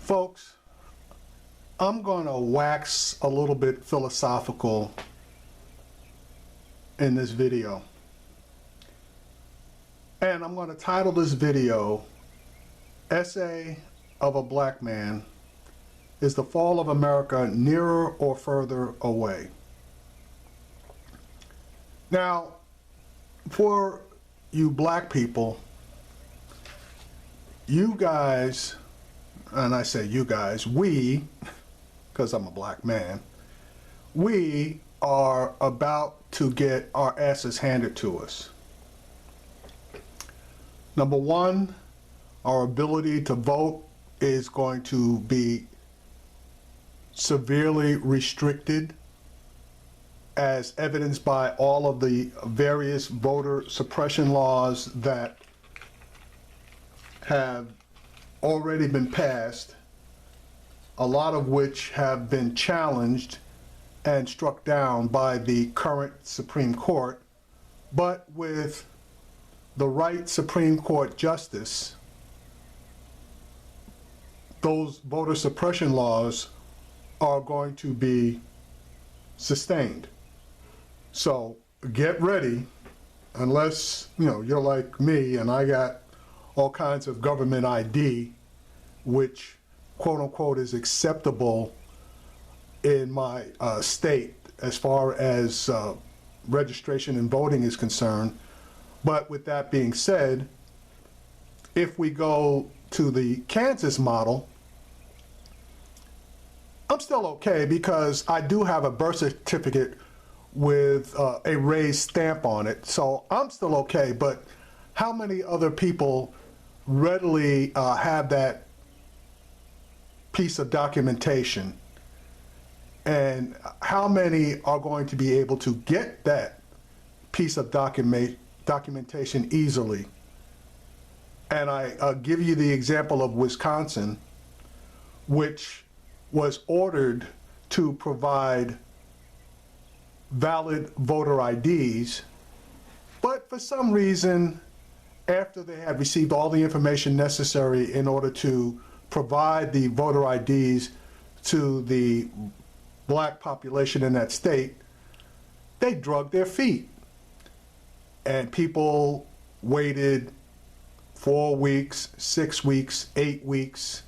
Folks, I'm going to wax a little bit philosophical in this video. And I'm going to title this video, Essay of a Black Man, Is the Fall of America Nearer or Further Away? Now, for you black people, you guys, and I say you guys, we, because I'm a black man, we are about to get our asses handed to us. Number one, our ability to vote is going to be severely restricted, as evidenced by all of the various voter suppression laws that have already been passed, a lot of which have been challenged and struck down by the current Supreme Court. But with the right Supreme Court justice, those voter suppression laws are going to be sustained. So get ready, unless you're like me and I got all kinds of government ID, which quote unquote is acceptable in my state as far as registration and voting is concerned. But with that being said, if we go to the Kansas model, I'm still okay because I do have a birth certificate with a raised stamp on it, so I'm still okay. But how many other people readily have that piece of documentation, and how many are going to be able to get that piece of documentation easily? And I give you the example of Wisconsin, which was ordered to provide valid voter IDs, but for some reason, after they had received all the information necessary in order to provide the voter IDs to the black population in that state, they drug their feet. And people waited 4 weeks, 6 weeks, 8 weeks,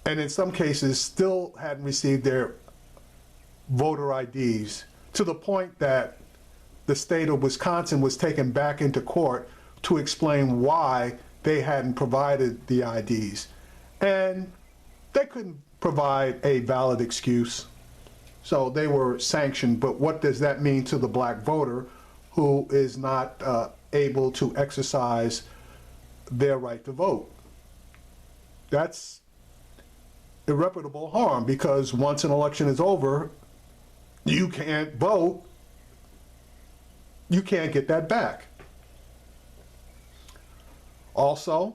and in some cases still hadn't received their voter IDs, to the point that the state of Wisconsin was taken back into court to explain why they hadn't provided the IDs. And they couldn't provide a valid excuse, so they were sanctioned. But what does that mean to the black voter who is not able to exercise their right to vote? That's irreparable harm, because once an election is over, you can't vote, you can't get that back. Also,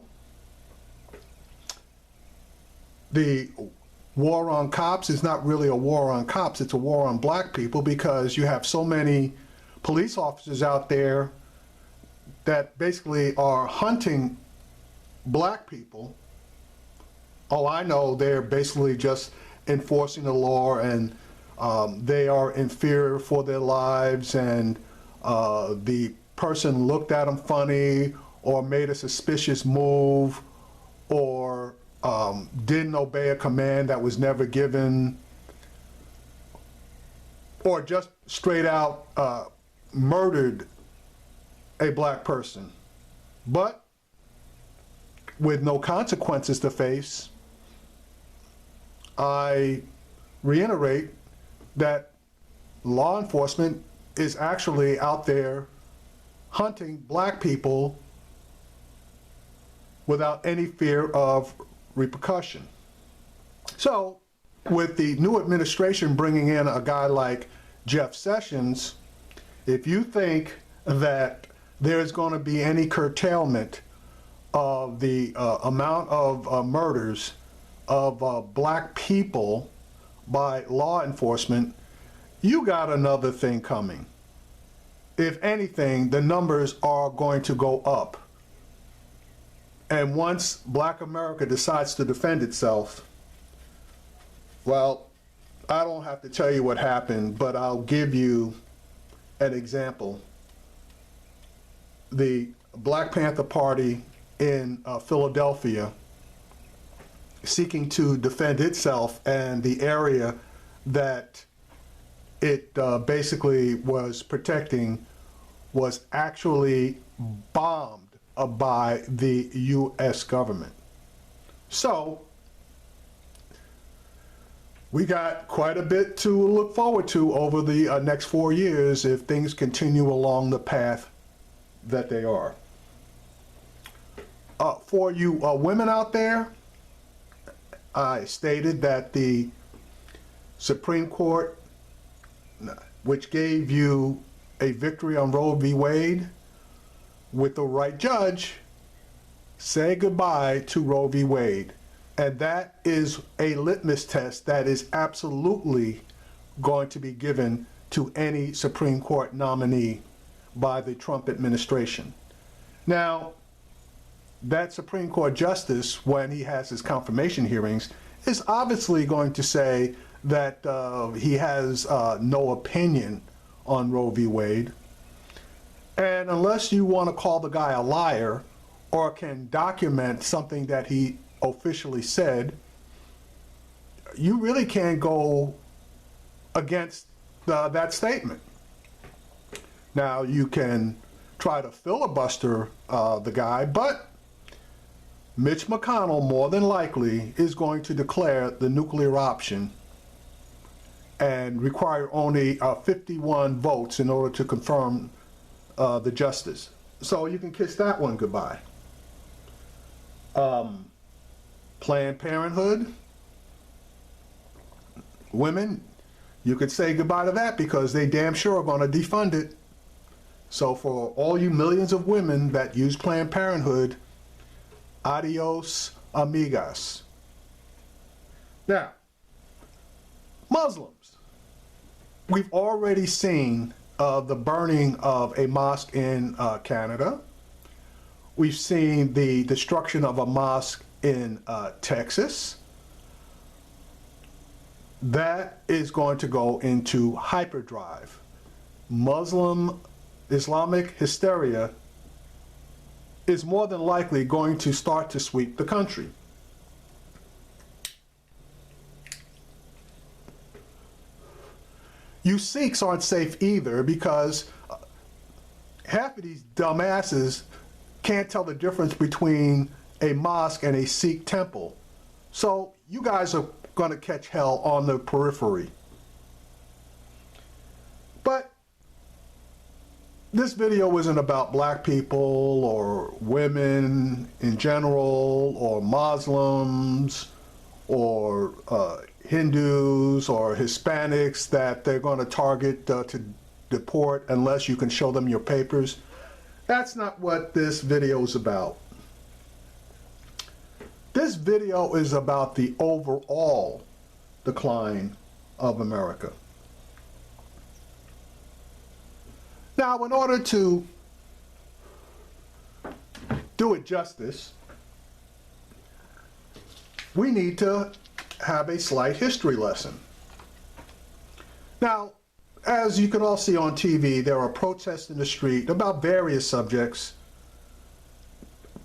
the war on cops is not really a war on cops, it's a war on black people, because you have so many police officers out there that basically are hunting black people. Oh, I know they're basically just enforcing the law, and they are in fear for their lives, and the person looked at them funny or made a suspicious move or didn't obey a command that was never given, or just straight out murdered a black person, but with no consequences to face. I reiterate that law enforcement is actually out there hunting black people without any fear of repercussion. So with the new administration bringing in a guy like Jeff Sessions, if you think that there's going to be any curtailment of the amount of murders of black people by law enforcement, you got another thing coming. If anything, the numbers are going to go up. And once Black America decides to defend itself, well, I don't have to tell you what happened, but I'll give you an example. The Black Panther Party in Philadelphia, seeking to defend itself, and the area that it basically was protecting was actually bombed by the U.S. government. So we got quite a bit to look forward to over the next 4 years if things continue along the path that they are. For you women out there, I stated that the Supreme Court, which gave you a victory on Roe v. Wade, with the right judge, say goodbye to Roe v. Wade. And that is a litmus test that is absolutely going to be given to any Supreme Court nominee by the Trump administration. Now, that Supreme Court justice, when he has his confirmation hearings, is obviously going to say that he has no opinion on Roe v. Wade. And unless you want to call the guy a liar or can document something that he officially said, you really can't go against that statement. Now, you can try to filibuster the guy, but Mitch McConnell more than likely is going to declare the nuclear option and require only 51 votes in order to confirm the justice. So you can kiss that one goodbye. Planned Parenthood, women, you could say goodbye to that because they damn sure are going to defund it. So for all you millions of women that use Planned Parenthood, adios, amigas. Now, Muslims. We've already seen the burning of a mosque in Canada. We've seen the destruction of a mosque in Texas. That is going to go into hyperdrive. Islamic hysteria is more than likely going to start to sweep the country. You Sikhs aren't safe either because half of these dumbasses can't tell the difference between a mosque and a Sikh temple. So you guys are going to catch hell on the periphery. But this video isn't about black people or women in general or Muslims or Hindus or Hispanics that they're going to target to deport unless you can show them your papers. That's not what this video is about. This video is about the overall decline of America. Now, in order to do it justice, we need to have a slight history lesson. Now, as you can all see on TV, there are protests in the street about various subjects,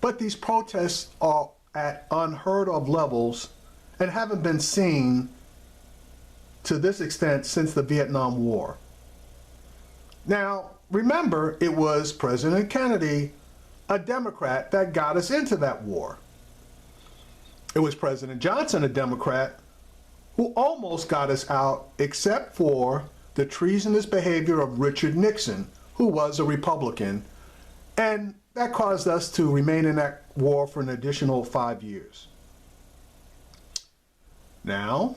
but these protests are at unheard of levels and haven't been seen to this extent since the Vietnam War. Now, remember, it was President Kennedy, a Democrat, that got us into that war. It was President Johnson, a Democrat, who almost got us out, except for the treasonous behavior of Richard Nixon, who was a Republican, and that caused us to remain in that war for an additional 5 years. Now,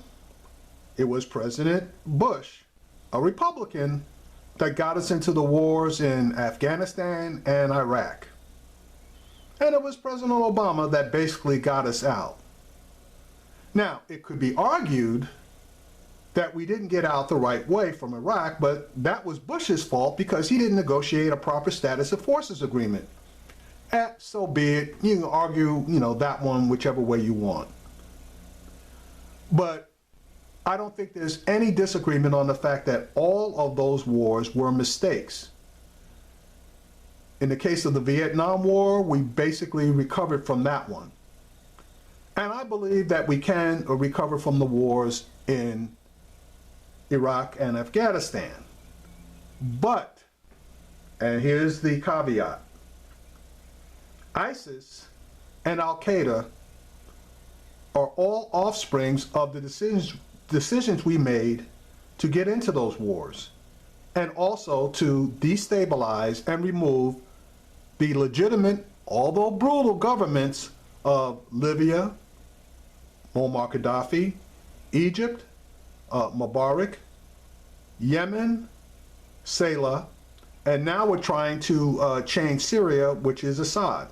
it was President Bush, a Republican, that got us into the wars in Afghanistan and Iraq. And it was President Obama that basically got us out. Now, it could be argued that we didn't get out the right way from Iraq, but that was Bush's fault because he didn't negotiate a proper status of forces agreement. So be it. You can argue, that one whichever way you want. But I don't think there's any disagreement on the fact that all of those wars were mistakes. In the case of the Vietnam War, we basically recovered from that one. And I believe that we can recover from the wars in Iraq and Afghanistan. But, and here's the caveat, ISIS and Al-Qaeda are all offsprings of the decisions we made to get into those wars, and also to destabilize and remove the legitimate, although brutal, governments of Libya, Muammar Gaddafi, Egypt, Mubarak, Yemen, Saleh, and now we're trying to change Syria, which is Assad.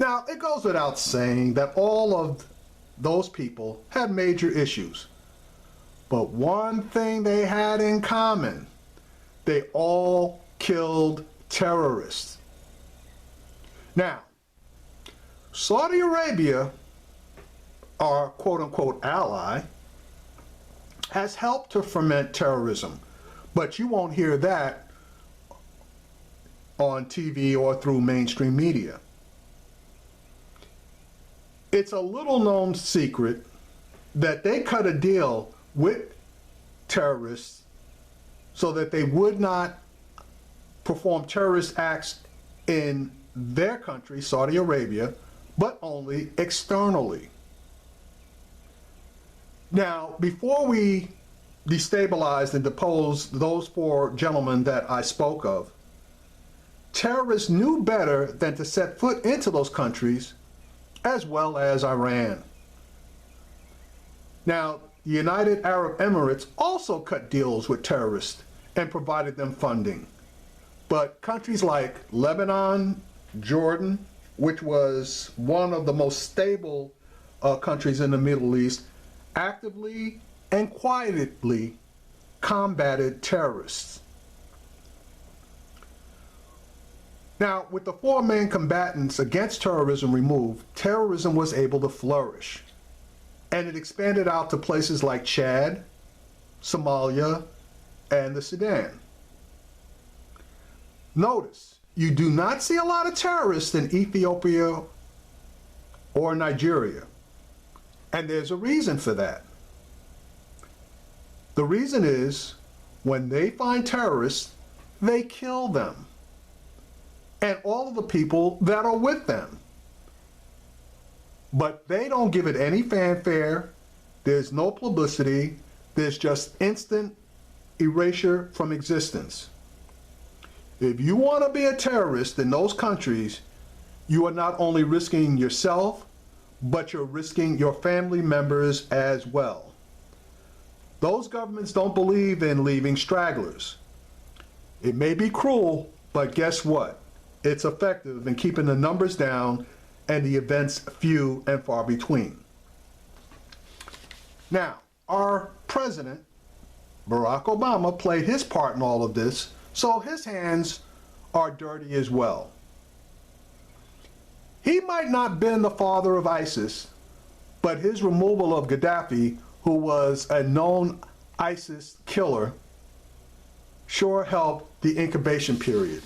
Now, it goes without saying that all of those people had major issues. But one thing they had in common, they all killed terrorists. Now, Saudi Arabia, our quote-unquote ally, has helped to foment terrorism, but you won't hear that on TV or through mainstream media. It's a little-known secret that they cut a deal with terrorists so that they would not perform terrorist acts in their country, Saudi Arabia, but only externally. Now, before we destabilized and deposed those four gentlemen that I spoke of, terrorists knew better than to set foot into those countries, as well as Iran. Now, the United Arab Emirates also cut deals with terrorists and provided them funding. But countries like Lebanon, Jordan, which was one of the most stable countries in the Middle East, actively and quietly combated terrorists. Now, with the four main combatants against terrorism removed, terrorism was able to flourish. And it expanded out to places like Chad, Somalia, and the Sudan. Notice, you do not see a lot of terrorists in Ethiopia or Nigeria. And there's a reason for that. The reason is, when they find terrorists, they kill them. And all of the people that are with them. But they don't give it any fanfare. There's no publicity. There's just instant erasure from existence. If you want to be a terrorist in those countries, you are not only risking yourself, but you're risking your family members as well. Those governments don't believe in leaving stragglers. It may be cruel, but guess what? It's effective in keeping the numbers down and the events few and far between. Now, our president, Barack Obama, played his part in all of this, so his hands are dirty as well. He might not have been the father of ISIS, but his removal of Gaddafi, who was a known ISIS killer, sure helped the incubation period.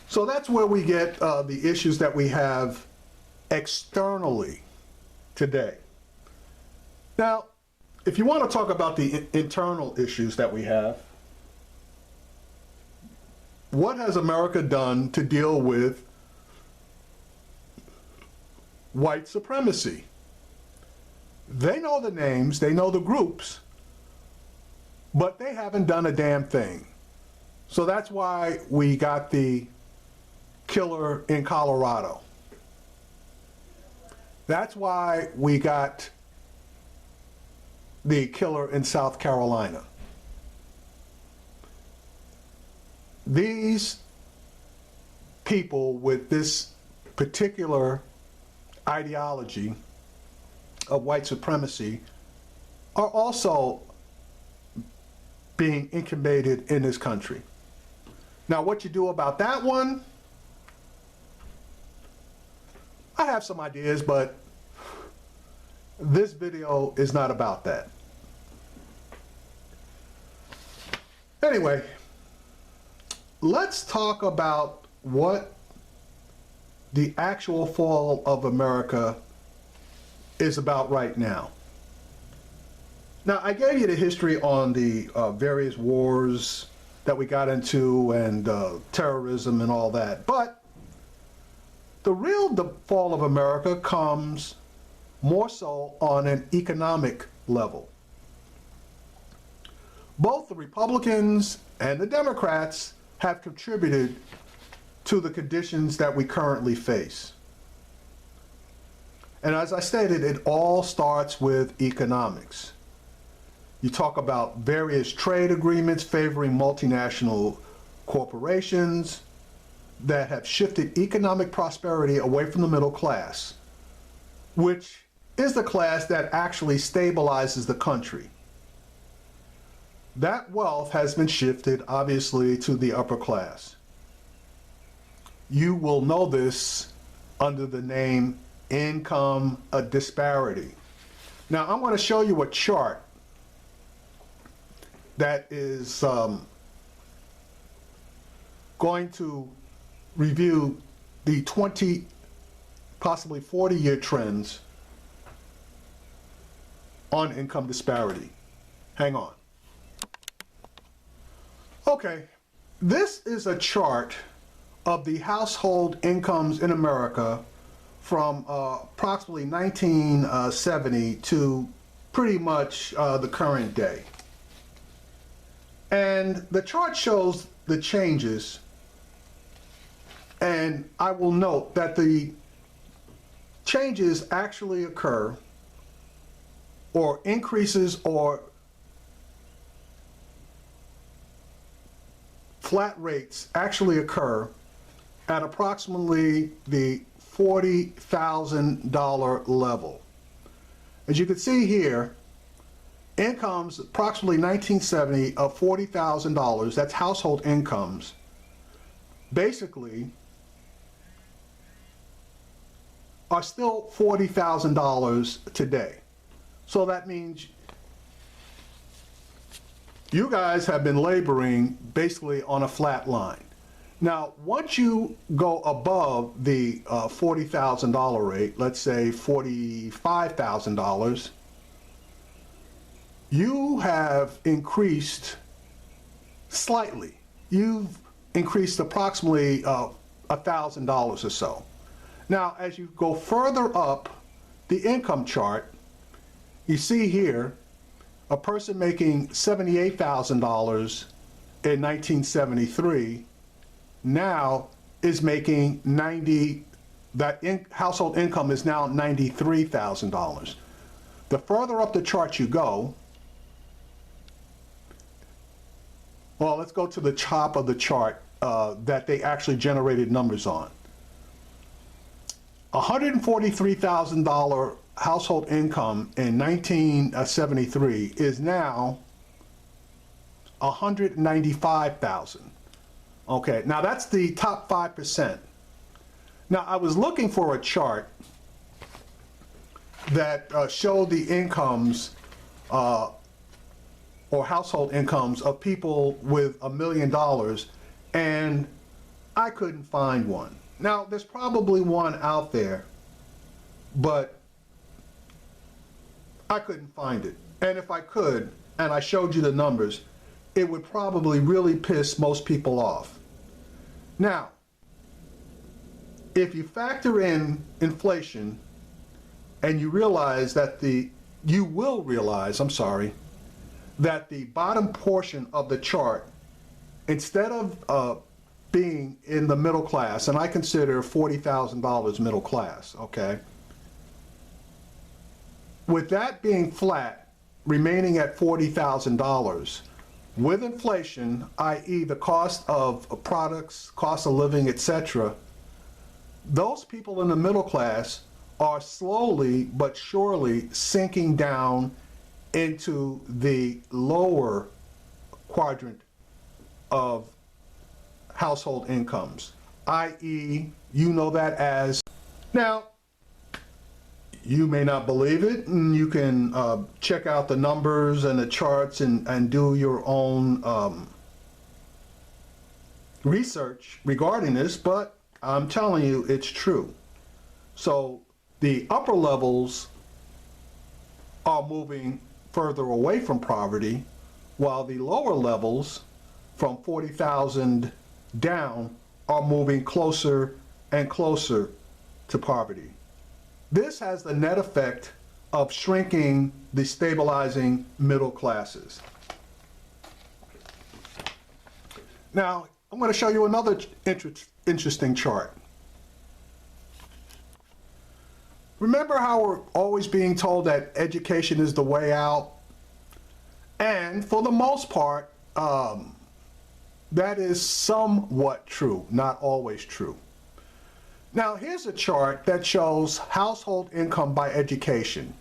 So that's where we get the issues that we have externally today. Now, if you want to talk about the internal issues that we have, what has America done to deal with white supremacy? They know the names, they know the groups, but they haven't done a damn thing. So that's why we got the killer in Colorado. That's why we got the killer in South Carolina. These people with this particular ideology of white supremacy are also being incubated in this country. Now, what you do about that one, I have some ideas, but this video is not about that. Anyway, let's talk about what the actual fall of America is about right now. Now, I gave you the history on the various wars that we got into and terrorism and all that, but the real fall of America comes more so on an economic level. Both the Republicans and the Democrats have contributed to the conditions that we currently face. And as I stated, it all starts with economics. You talk about various trade agreements favoring multinational corporations that have shifted economic prosperity away from the middle class, which is the class that actually stabilizes the country. That wealth has been shifted, obviously, to the upper class. You will know this under the name income disparity. Now, I'm going to show you a chart that is going to review the 20, possibly 40-year trends on income disparity. Hang on. Okay, this is a chart of the household incomes in America from approximately 1970 to pretty much the current day. And the chart shows the changes, and I will note that the changes actually occur, or increases or flat rates actually occur at approximately the $40,000 level. As you can see here, incomes approximately 1970 of $40,000, that's household incomes, basically are still $40,000 today. So that means you guys have been laboring basically on a flat line. Now, once you go above the $40,000 rate, let's say $45,000, you have increased slightly. You've increased approximately $1,000 or so. Now, as you go further up the income chart, you see here a person making $78,000 in 1973 now is making household income is now $93,000. The further up the chart you go, well, let's go to the top of the chart that they actually generated numbers on. $143,000 household income in 1973 is now $195,000. Okay, now that's the top 5%. Now, I was looking for a chart that showed the incomes or household incomes of people with $1 million, and I couldn't find one. Now, there's probably one out there, but I couldn't find it. And if I could, and I showed you the numbers, it would probably really piss most people off. Now, if you factor in inflation and you realize that you will realize that the bottom portion of the chart, instead of being in the middle class, and I consider $40,000 middle class, okay? With that being flat, remaining at $40,000, with inflation, i.e. the cost of products, cost of living, etc., those people in the middle class are slowly but surely sinking down into the lower quadrant of household incomes, i.e., you know that as. Now, you may not believe it, and you can check out the numbers and the charts and do your own research regarding this, but I'm telling you, it's true. So the upper levels are moving further away from poverty, while the lower levels from 40,000 down are moving closer and closer to poverty. This has the net effect of shrinking the stabilizing middle classes. Now, I'm going to show you another interesting chart. Remember how we're always being told that education is the way out? And for the most part, that is somewhat true, not always true. Now, here's a chart that shows household income by education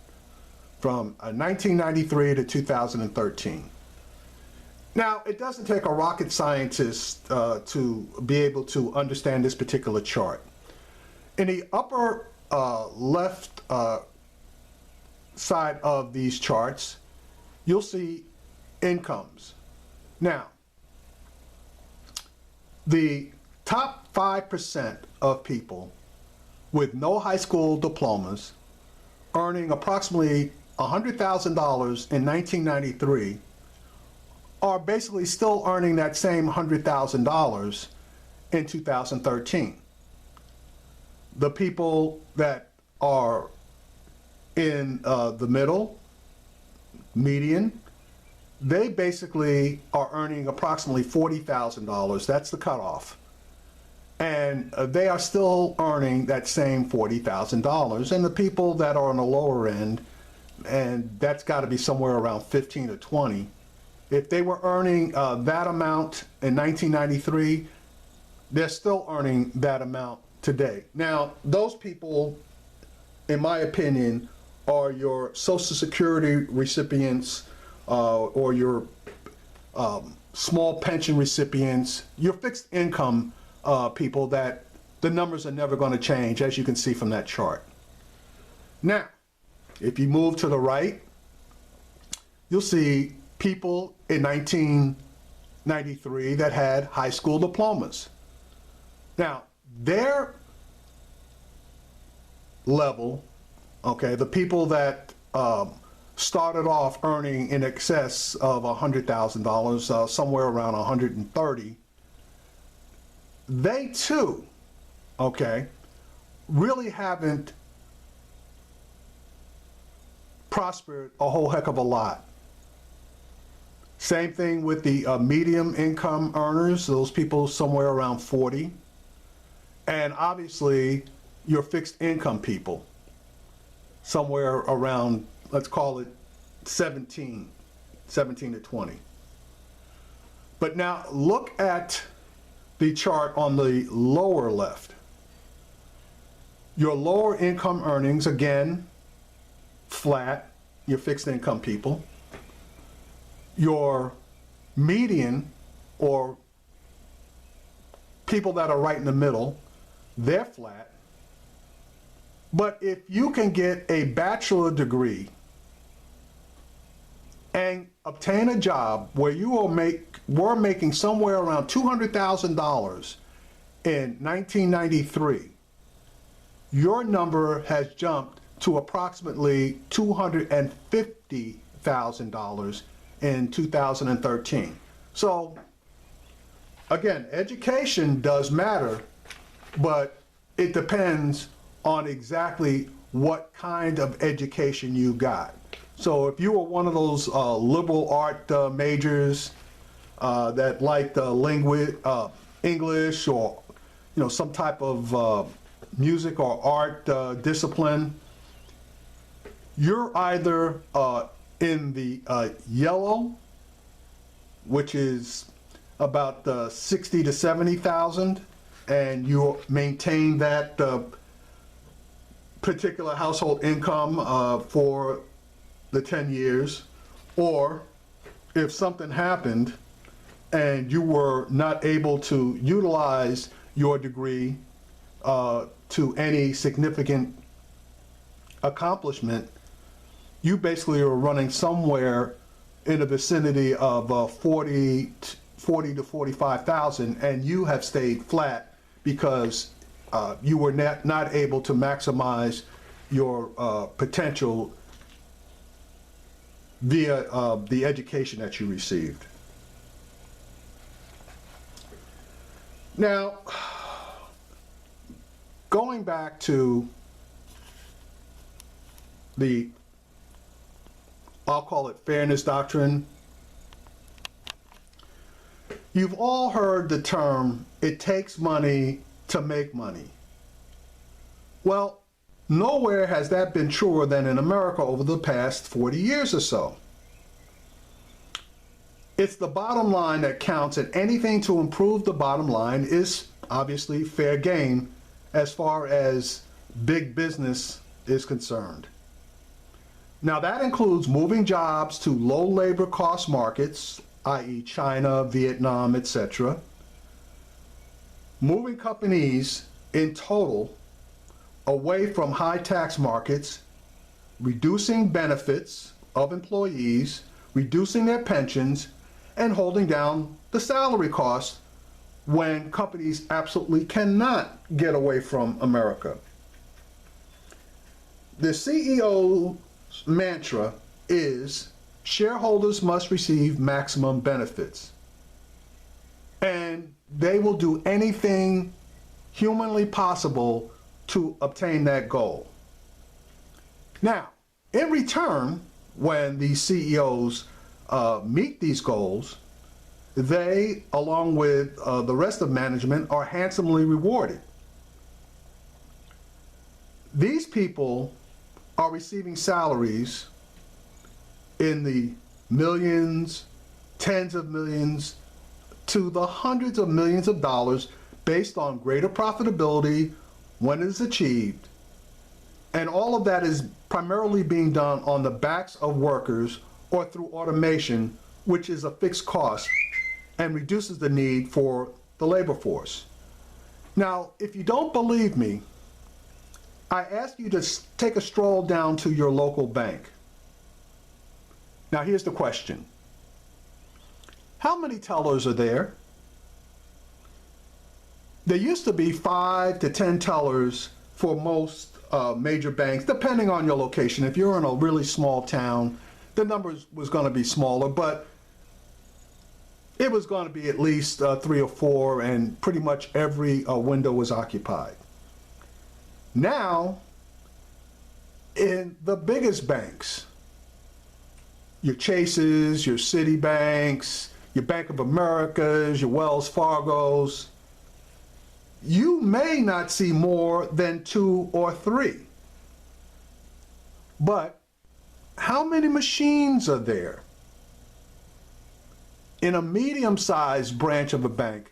from 1993 to 2013. Now, it doesn't take a rocket scientist to be able to understand this particular chart. In the upper left side of these charts, you'll see incomes. Now, the top 5% of people with no high school diplomas earning approximately $100,000 in 1993 are basically still earning that same $100,000 in 2013. The people that are in the middle, median, they basically are earning approximately $40,000. That's the cutoff. And they are still earning that same $40,000. And the people that are on the lower end, and that's got to be somewhere around 15 or 20, if they were earning that amount in 1993, they're still earning that amount today. Now, those people, in my opinion, are your Social Security recipients or your small pension recipients, your fixed income people that the numbers are never going to change, as you can see from that chart. Now, if you move to the right, you'll see people in 1993 that had high school diplomas. Now, their level, okay, the people that started off earning in excess of $100,000, somewhere around 130, they too, okay, really haven't prospered a whole heck of a lot. Same thing with the medium income earners, those people somewhere around 40. And obviously your fixed income people, somewhere around, let's call it 17 to 20. But now look at the chart on the lower left. Your lower income earnings, again, flat, your fixed income people. Your median, or people that are right in the middle, they're flat. But if you can get a bachelor degree and obtain a job where you were making somewhere around $200,000 in 1993, your number has jumped to approximately $250,000 in 2013. So again, education does matter, but it depends on exactly what kind of education you got. So if you were one of those liberal art majors that liked English or some type of music or art discipline, you're either in the yellow, which is about 60 to 70,000, and you maintain that particular household income for the 10 years, or if something happened and you were not able to utilize your degree to any significant accomplishment, you basically are running somewhere in the vicinity of 40 to 45,000, and you have stayed flat because you were not able to maximize your potential via the education that you received. Now, going back to the, I'll call it fairness doctrine, you've all heard the term, it takes money to make money. Well, nowhere has that been truer than in America over the past 40 years or so. It's the bottom line that counts, and anything to improve the bottom line is obviously fair game as far as big business is concerned. Now that includes moving jobs to low labor cost markets, i.e. China, Vietnam, etc. Moving companies in total away from high tax markets, reducing benefits of employees, reducing their pensions, and holding down the salary costs when companies absolutely cannot get away from America. The CEO's mantra is shareholders must receive maximum benefits, and they will do anything humanly possible to obtain that goal. Now, in return, when these CEOs meet these goals, they, along with the rest of management, are handsomely rewarded. These people are receiving salaries in the millions, tens of millions, to the hundreds of millions of dollars based on greater profitability when it is achieved. And all of that is primarily being done on the backs of workers or through automation, which is a fixed cost and reduces the need for the labor force. Now, if you don't believe me, I ask you to take a stroll down to your local bank. Now, here's the question. How many tellers are there? There used to be 5 to 10 tellers for most major banks, depending on your location. If you're in a really small town, the numbers was going to be smaller, but it was going to be at least 3 or 4, and pretty much every window was occupied. Now, in the biggest banks, your Chases, your Citibanks, your Bank of Americas, your Wells Fargos, you may not see more than 2 or 3. But how many machines are there? In a medium-sized branch of a bank,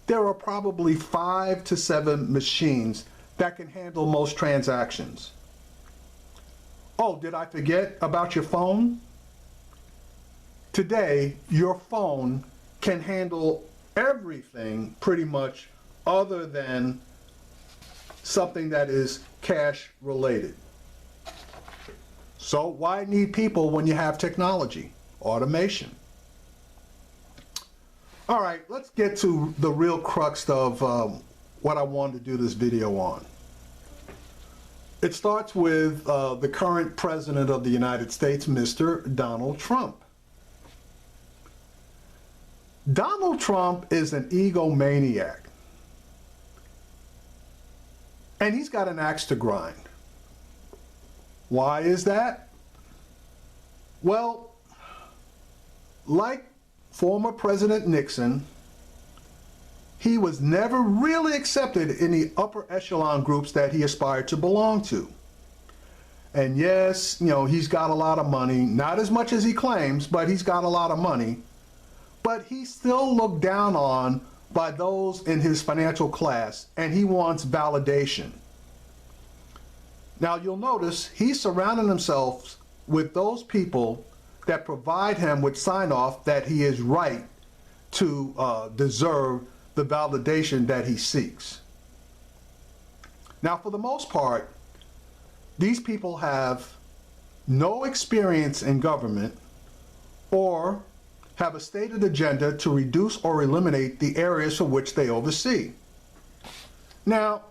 there are probably 5 to 7 machines that can handle most transactions. Oh, did I forget about your phone? Today, your phone can handle everything pretty much other than something that is cash related. So why need people when you have technology, automation? All right, let's get to the real crux of what I wanted to do this video on. It starts with the current president of the United States, Mr. Donald Trump. Donald Trump is an egomaniac. And he's got an axe to grind. Why is that? Well, like former President Nixon, he was never really accepted in the upper echelon groups that he aspired to belong to. And yes, you know, he's got a lot of money, not as much as he claims, but he's got a lot of money. But he's still looked down on by those in his financial class, and he wants validation. Now you'll notice he's surrounding himself with those people that provide him with sign-off that he is right to deserve the validation that he seeks. Now, for the most part, these people have no experience in government or have a stated agenda to reduce or eliminate the areas for which they oversee. Now,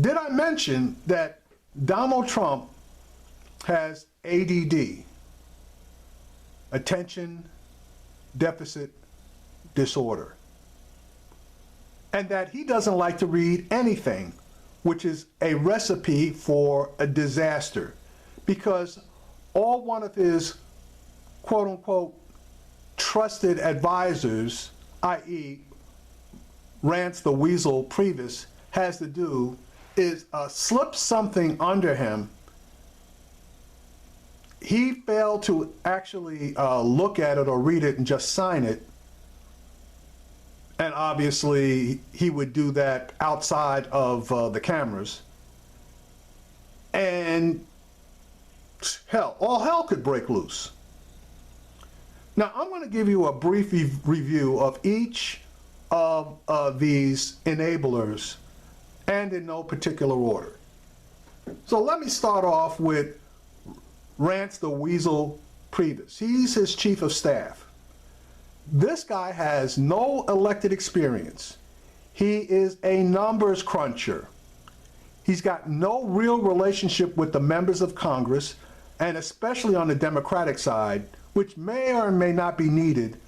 did I mention that Donald Trump has ADD, attention deficit disorder, and that he doesn't like to read anything, which is a recipe for a disaster, because all one of his quote unquote trusted advisors, i.e. Rance the Weasel Priebus, has to do is slip something under him. He failed to actually look at it or read it and just sign it. And obviously he would do that outside of the cameras. And hell, all hell could break loose. Now, I'm going to give you a brief review of each of these enablers, and in no particular order. So let me start off with Rance the Weasel Priebus. He's his chief of staff. This guy has no elected experience. He is a numbers cruncher. He's got no real relationship with the members of Congress, and especially on the Democratic side, which may or may not be needed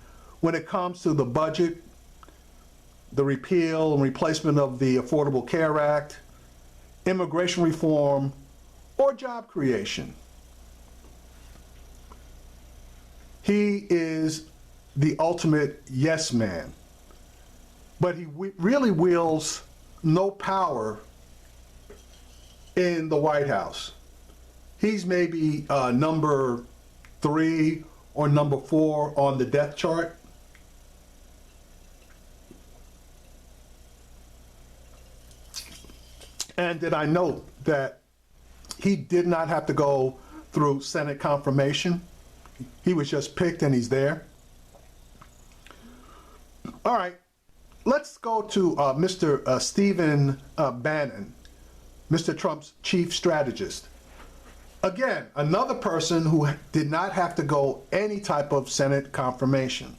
when it comes to the budget, the repeal and replacement of the Affordable Care Act, immigration reform, or job creation. He is the ultimate yes man, but he really wields no power in the White House. He's maybe number 3 or number 4 on the death chart. And did I note that he did not have to go through Senate confirmation? He was just picked and he's there. All right, let's go to Mr. Stephen Bannon, Mr. Trump's chief strategist. Again, another person who did not have to go any type of Senate confirmation.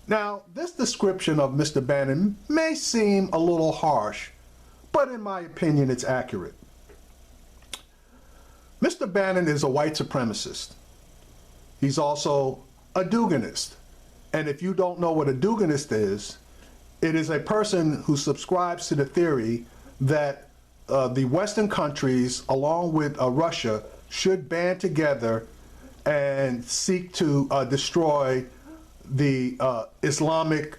Now, this description of Mr. Bannon may seem a little harsh, but in my opinion, it's accurate. Mr. Bannon is a white supremacist. He's also a Duginist. And if you don't know what a Duginist is, it is a person who subscribes to the theory that the Western countries, along with Russia, should band together and seek to destroy the Islamic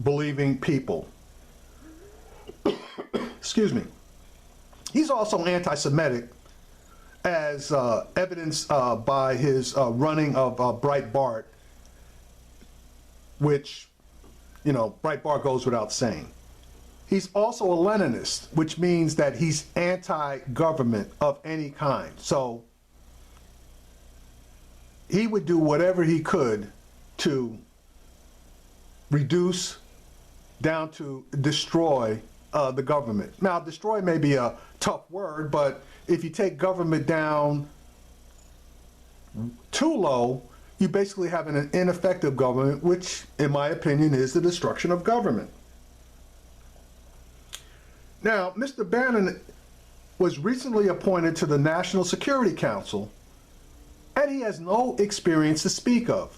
believing people. Excuse me. He's also anti-Semitic, as evidenced by his running of Breitbart, which, you know, Breitbart goes without saying. He's also a Leninist, which means that he's anti-government of any kind. So he would do whatever he could to reduce down to destroy the government. Now, destroy may be a tough word, but if you take government down too low, you basically have an ineffective government, which, in my opinion, is the destruction of government. Now, Mr. Bannon was recently appointed to the National Security Council, and he has no experience to speak of.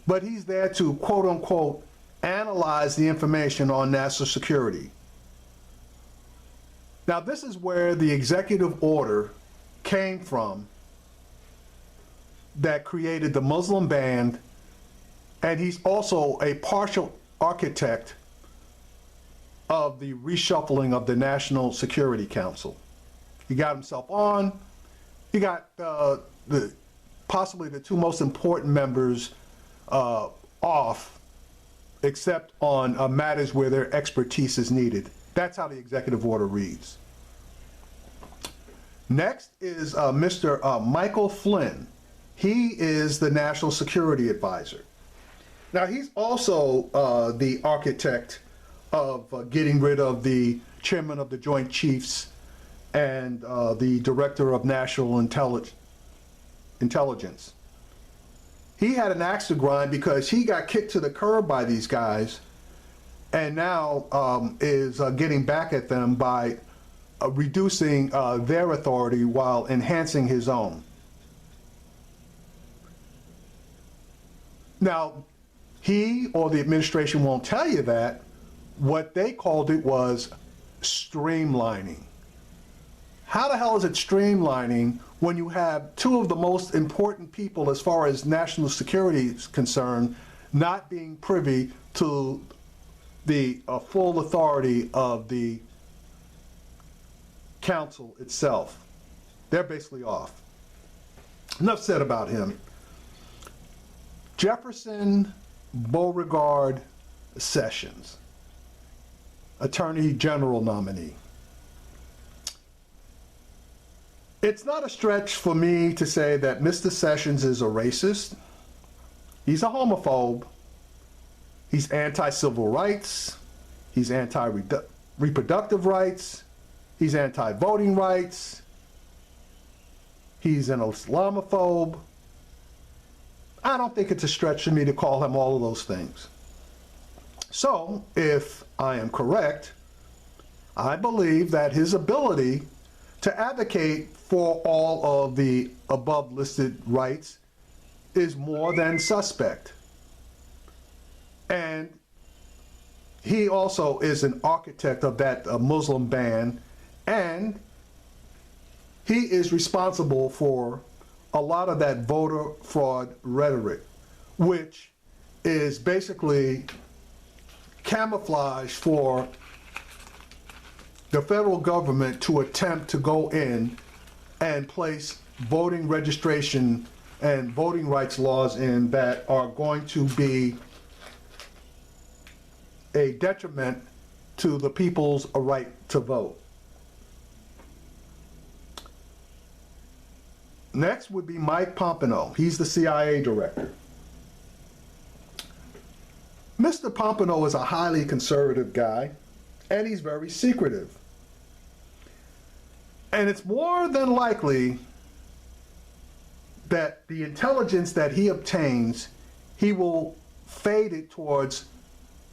But he's there to, quote unquote, analyze the information on national security. Now, this is where the executive order came from that created the Muslim ban, and he's also a partial architect of the reshuffling of the National Security Council. He got himself on. He got possibly the 2 most important members off, except on matters where their expertise is needed. That's how the executive order reads. Next is Mr. Michael Flynn. He is the National Security Advisor. Now, he's also the architect of getting rid of the chairman of the Joint Chiefs and the director of national intelligence. He had an axe to grind because he got kicked to the curb by these guys, and now is getting back at them by reducing their authority while enhancing his own. Now, he or the administration won't tell you that. What they called it was streamlining. How the hell is it streamlining when you have two of the most important people as far as national security is concerned not being privy to the full authority of the council itself? They're basically off. Enough said about him. Jefferson Beauregard Sessions, Attorney General nominee. It's not a stretch for me to say that Mr. Sessions is a racist. He's a homophobe. He's anti-civil rights. He's anti-reproductive rights. He's anti-voting rights. He's an Islamophobe. I don't think it's a stretch for me to call him all of those things. So, if I am correct, I believe that his ability to advocate for all of the above listed rights is more than suspect. And he also is an architect of that Muslim ban, and he is responsible for a lot of that voter fraud rhetoric, which is basically camouflage for the federal government to attempt to go in and place voting registration and voting rights laws in that are going to be a detriment to the people's right to vote. Next would be Mike Pompeo. He's the CIA director. Mr. Pompeo is a highly conservative guy, and he's very secretive. And it's more than likely that the intelligence that he obtains, he will fade it towards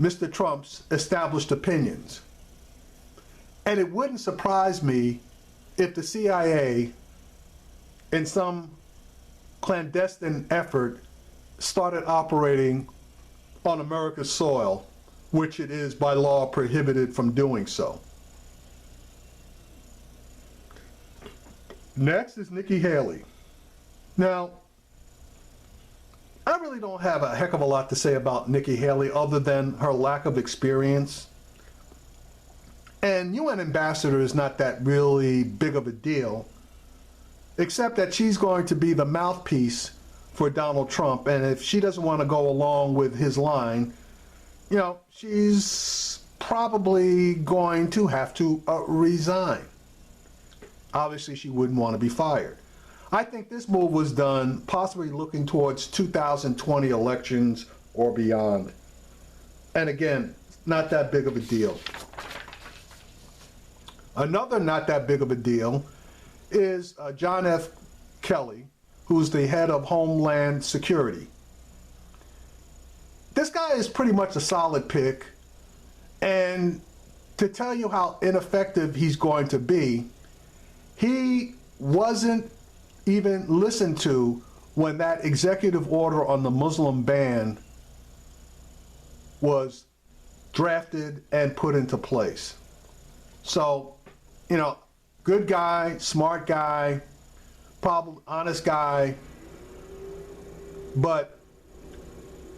Mr. Trump's established opinions. And it wouldn't surprise me if the CIA, in some clandestine effort, started operating on America's soil, which it is by law prohibited from doing so. Next is Nikki Haley. Now, I really don't have a heck of a lot to say about Nikki Haley other than her lack of experience. And UN ambassador is not that really big of a deal, except that she's going to be the mouthpiece for Donald Trump. And if she doesn't want to go along with his line, you know, she's probably going to have to resign. Obviously, she wouldn't want to be fired. I think this move was done possibly looking towards 2020 elections or beyond. And again, not that big of a deal. Another not that big of a deal is John F. Kelly, who's the head of Homeland Security. This guy is pretty much a solid pick, and to tell you how ineffective he's going to be, he wasn't even listened to when that executive order on the Muslim ban was drafted and put into place. So, you know, good guy, smart guy, probably honest guy, but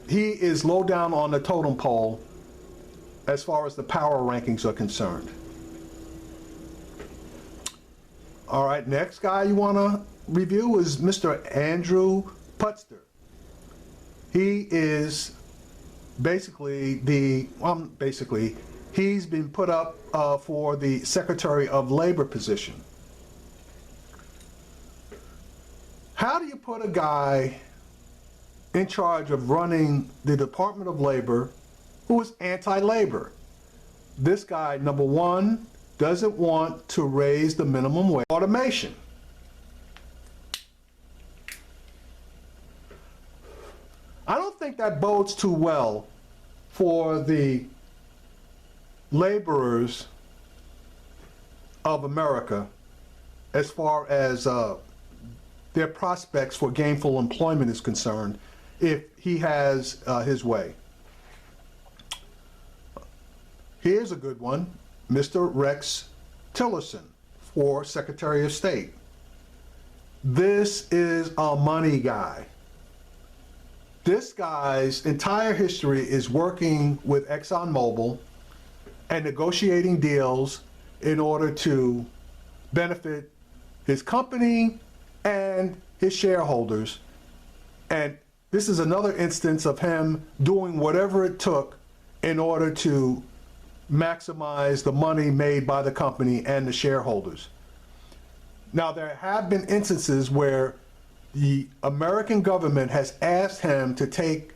he is low down on the totem pole as far as the power rankings are concerned. All right, next guy you want to review is Mr. Andrew Putzer. He is basically he's been put up for the Secretary of Labor position. How do you put a guy in charge of running the Department of Labor, who is anti-labor. This guy, number one, doesn't want to raise the minimum wage. Automation. I don't think that bodes too well for the laborers of America as far as their prospects for gainful employment is concerned if he has his way. Here's a good one, Mr. Rex Tillerson for Secretary of State. This is a money guy. This guy's entire history is working with ExxonMobil and negotiating deals in order to benefit his company and his shareholders. And this is another instance of him doing whatever it took in order to maximize the money made by the company and the shareholders. Now, there have been instances where the American government has asked him to take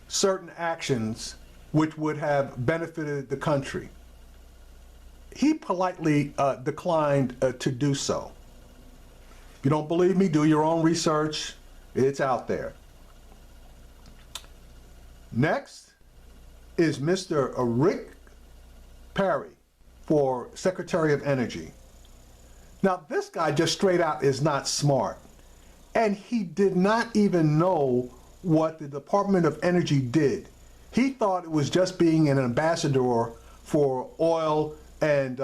certain actions which would have benefited the country. He politely declined to do so. If you don't believe me, do your own research. It's out there. Next is Mr. Rick Perry for Secretary of Energy. Now, this guy just straight out is not smart. And he did not even know what the Department of Energy did. He thought it was just being an ambassador for oil and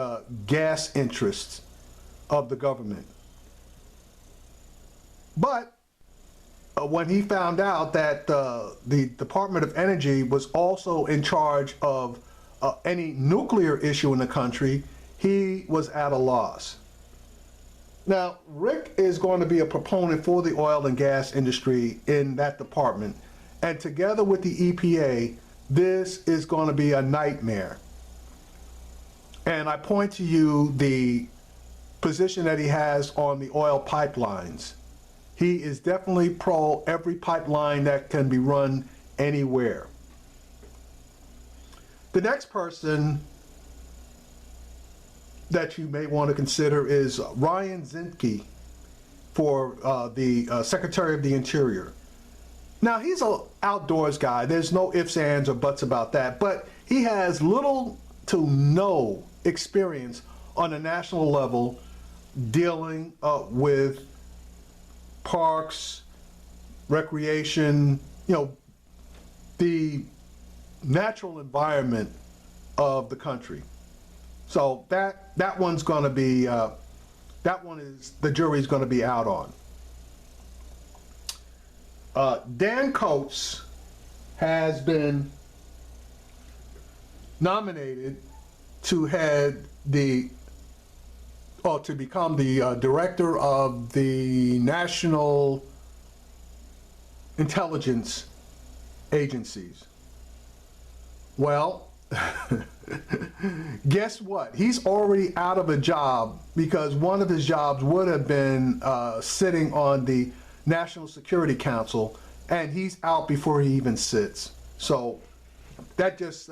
gas interests of the government. But when he found out that the Department of Energy was also in charge of any nuclear issue in the country, he was at a loss. Now, Rick is going to be a proponent for the oil and gas industry in that department. And together with the EPA, this is going to be a nightmare. And I point to you the position that he has on the oil pipelines. He is definitely pro every pipeline that can be run anywhere. The next person that you may want to consider is Ryan Zinke for the Secretary of the Interior. Now, he's an outdoors guy. There's no ifs, ands, or buts about that, but he has little to no experience on a national level dealing with parks, recreation, the natural environment of the country. So that one's going to be, the jury's going to be out on. Dan Coats has been nominated to to become the director of the National Intelligence Agencies. Well, guess what? He's already out of a job because one of his jobs would have been sitting on the National Security Council, and he's out before he even sits. So that just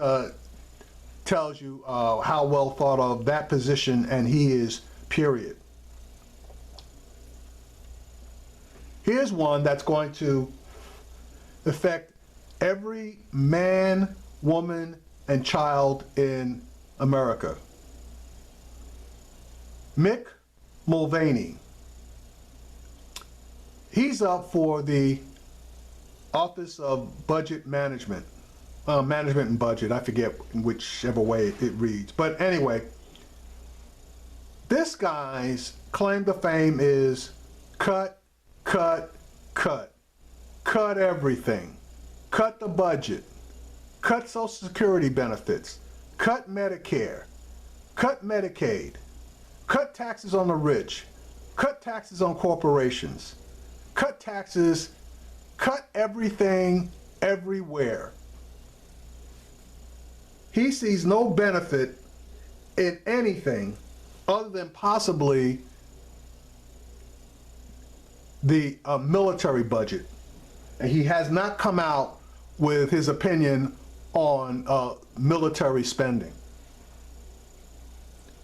tells you how well thought of that position and he is, period. Here's one that's going to affect every man, woman, and child in America. Mick Mulvaney. He's up for the Office of Budget Management. Management and Budget, I forget whichever way it reads. But anyway, this guy's claim to fame is cut, cut, cut. Cut everything. Cut the budget. Cut Social Security benefits. Cut Medicare. Cut Medicaid. Cut taxes on the rich. Cut taxes on corporations. Cut taxes. Cut everything, everywhere. He sees no benefit in anything other than possibly the military budget. And he has not come out with his opinion on military spending.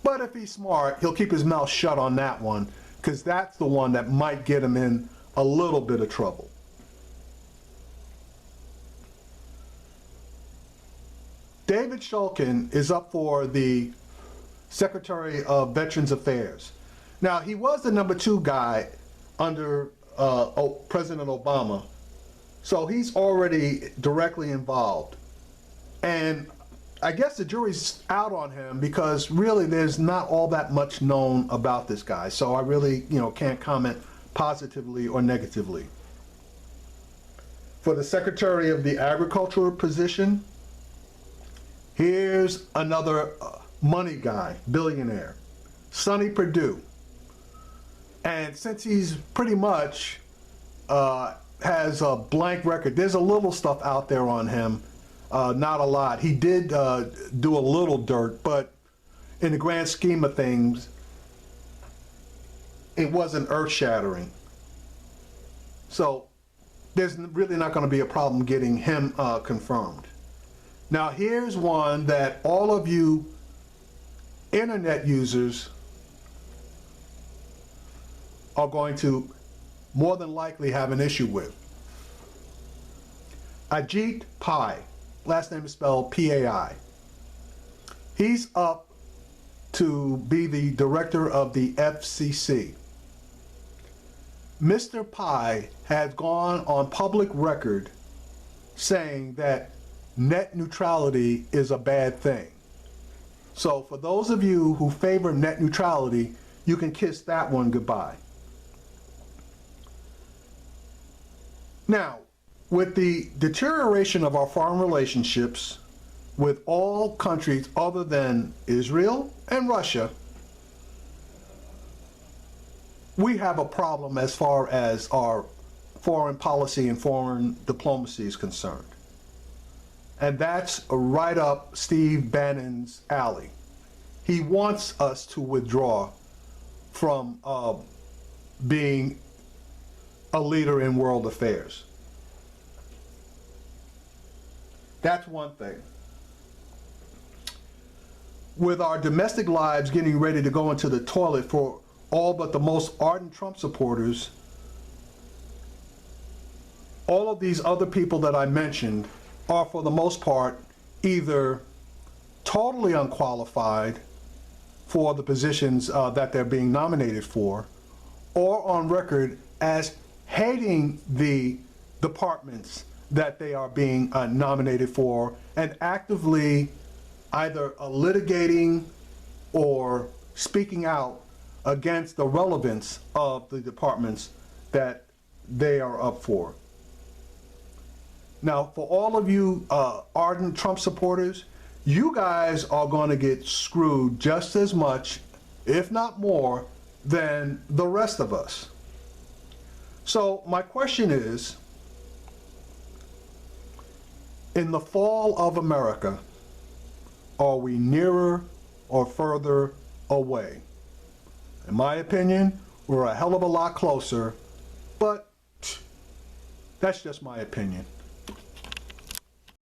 But if he's smart, he'll keep his mouth shut on that one, because that's the one that might get him in a little bit of trouble. David Shulkin is up for the Secretary of Veterans Affairs. Now, he was the #2 guy under President Obama, so he's already directly involved. And I guess the jury's out on him because really there's not all that much known about this guy. So I really, can't comment positively or negatively. For the Secretary of the Agriculture position, here's another money guy, billionaire, Sonny Perdue. And since he's pretty much has a blank record, there's a little stuff out there on him, not a lot. He did do a little dirt, but in the grand scheme of things, it wasn't earth-shattering. So there's really not going to be a problem getting him confirmed. Now here's one that all of you internet users are going to more than likely have an issue with. Ajit Pai, last name is spelled P-A-I. He's up to be the director of the FCC. Mr. Pai has gone on public record saying that net neutrality is a bad thing. So for those of you who favor net neutrality, you can kiss that one goodbye. Now, with the deterioration of our foreign relationships with all countries other than Israel and Russia, we have a problem as far as our foreign policy and foreign diplomacy is concerned. And that's right up Steve Bannon's alley. He wants us to withdraw from being a leader in world affairs. That's one thing. With our domestic lives getting ready to go into the toilet for all but the most ardent Trump supporters, all of these other people that I mentioned are for the most part either totally unqualified for the positions that they're being nominated for, or on record as hating the departments that they are being nominated for and actively either litigating or speaking out against the relevance of the departments that they are up for. Now, for all of you ardent Trump supporters, you guys are going to get screwed just as much, if not more, than the rest of us. So my question is, in the fall of America, are we nearer or further away? In my opinion, we're a hell of a lot closer, but that's just my opinion.